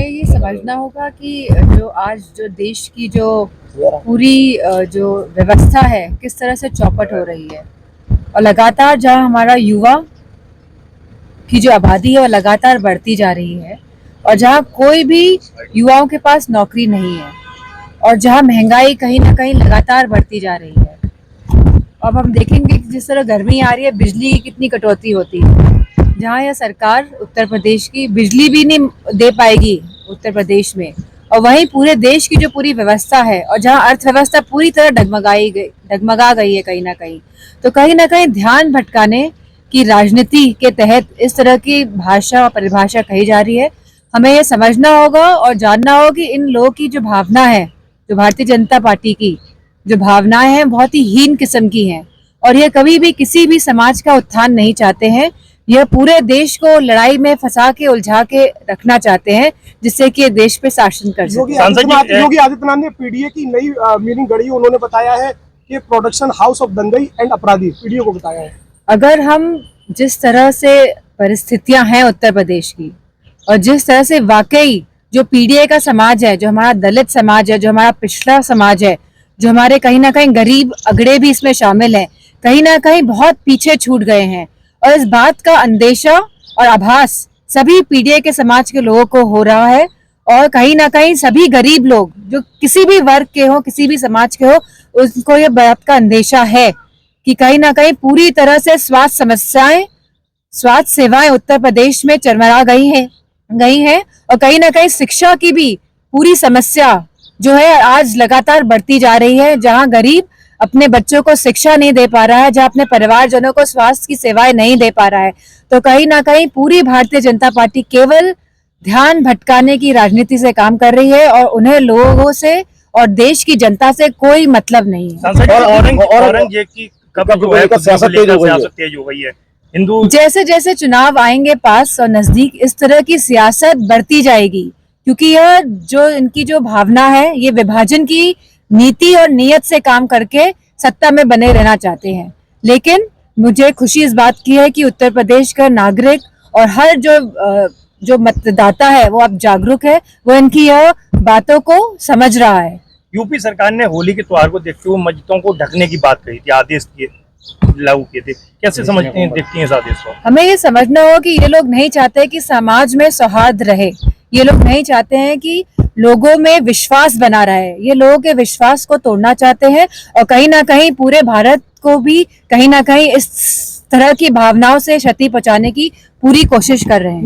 हमें ये समझना होगा कि जो देश की जो पूरी जो व्यवस्था है किस तरह से चौपट हो रही है, और लगातार जहाँ हमारा युवा की जो आबादी है वो लगातार बढ़ती जा रही है, और जहाँ कोई भी युवाओं के पास नौकरी नहीं है, और जहाँ महंगाई कहीं ना कहीं लगातार बढ़ती जा रही है। अब हम देखेंगे कि जिस तरह गर्मी आ रही है, बिजली की कितनी कटौती होती है, जहाँ यह सरकार उत्तर प्रदेश की बिजली भी नहीं दे पाएगी उत्तर प्रदेश में, और वहीं पूरे देश की जो पूरी व्यवस्था है, और जहाँ अर्थव्यवस्था पूरी तरह डगमगा गई है कहीं ना कहीं ध्यान भटकाने की राजनीति के तहत इस तरह की भाषा और परिभाषा कही जा रही है। हमें यह समझना होगा और जानना होगा कि इन लोगों की जो भावना है, जो भारतीय जनता पार्टी की जो भावनाएं हैं, बहुत ही हीन किस्म की हैं, और ये कभी भी किसी भी समाज का उत्थान नहीं चाहते हैं। यह पूरे देश को लड़ाई में फंसा के उलझा के रखना चाहते हैं, जिससे कि देश पे शासन कर सके। योगी आदित्यनाथ ने पीडीए की नई मीनिंग गढ़ी। उन्होंने बताया है कि प्रोडक्शन हाउस ऑफ दंगई एंड अपराधी, पीडीए को बताया है। अगर हम जिस तरह से परिस्थितियां हैं उत्तर प्रदेश की, और जिस तरह से वाकई जो पीडीए का समाज है, जो हमारा दलित समाज है, जो हमारा पिछड़ा समाज है, जो हमारे कहीं ना कहीं गरीब अगड़े भी इसमें शामिल हैं, कहीं ना कहीं बहुत पीछे छूट गए हैं, और इस बात का अंदेशा और आभास सभी पीडीए के समाज के लोगों को हो रहा है। और कहीं ना कहीं सभी गरीब लोग जो किसी भी वर्ग के हो, किसी भी समाज के हो, उनको ये बात का अंदेशा है कि कहीं ना कहीं पूरी तरह से स्वास्थ्य सेवाएं उत्तर प्रदेश में चरमरा गई हैं, और कहीं ना कहीं शिक्षा की भी पूरी समस्या जो है आज लगातार बढ़ती जा रही है, जहां गरीब अपने बच्चों को शिक्षा नहीं दे पा रहा है, जहां अपने परिवारजनों को स्वास्थ्य की सेवाएं नहीं दे पा रहा है। तो कहीं ना कहीं पूरी भारतीय जनता पार्टी केवल ध्यान भटकाने की राजनीति से काम कर रही है, और उन्हें लोगों से और देश की जनता से कोई मतलब नहीं है। औरंगजेब की सियासत तेज हो गई है। हिंदू जैसे जैसे चुनाव आएंगे पास और नजदीक, इस तरह की सियासत बढ़ती जाएगी, क्योंकि यह जो इनकी जो भावना है, ये विभाजन की नीति और नीयत से काम करके सत्ता में बने रहना चाहते हैं। लेकिन मुझे खुशी इस बात की है कि उत्तर प्रदेश का नागरिक और हर जो मतदाता है वो अब जागरूक है, वो इनकी यह बातों को समझ रहा है। यूपी सरकार ने होली के त्योहार को देखते हुए मस्जिदों को ढकने की बात कही थी, आदेश लागू किए थे। कैसे समझते हैं, देखती हैं इस आदेश को? हमें ये समझना होगा कि ये लोग नहीं चाहते कि समाज में सौहार्द रहे, ये लोग नहीं चाहते हैं कि लोगों में विश्वास बना रहे, ये लोगों के विश्वास को तोड़ना चाहते हैं, और कहीं ना कहीं पूरे भारत को भी कहीं ना कहीं इस तरह की भावनाओं से क्षति पहुंचाने की पूरी कोशिश कर रहे हैं।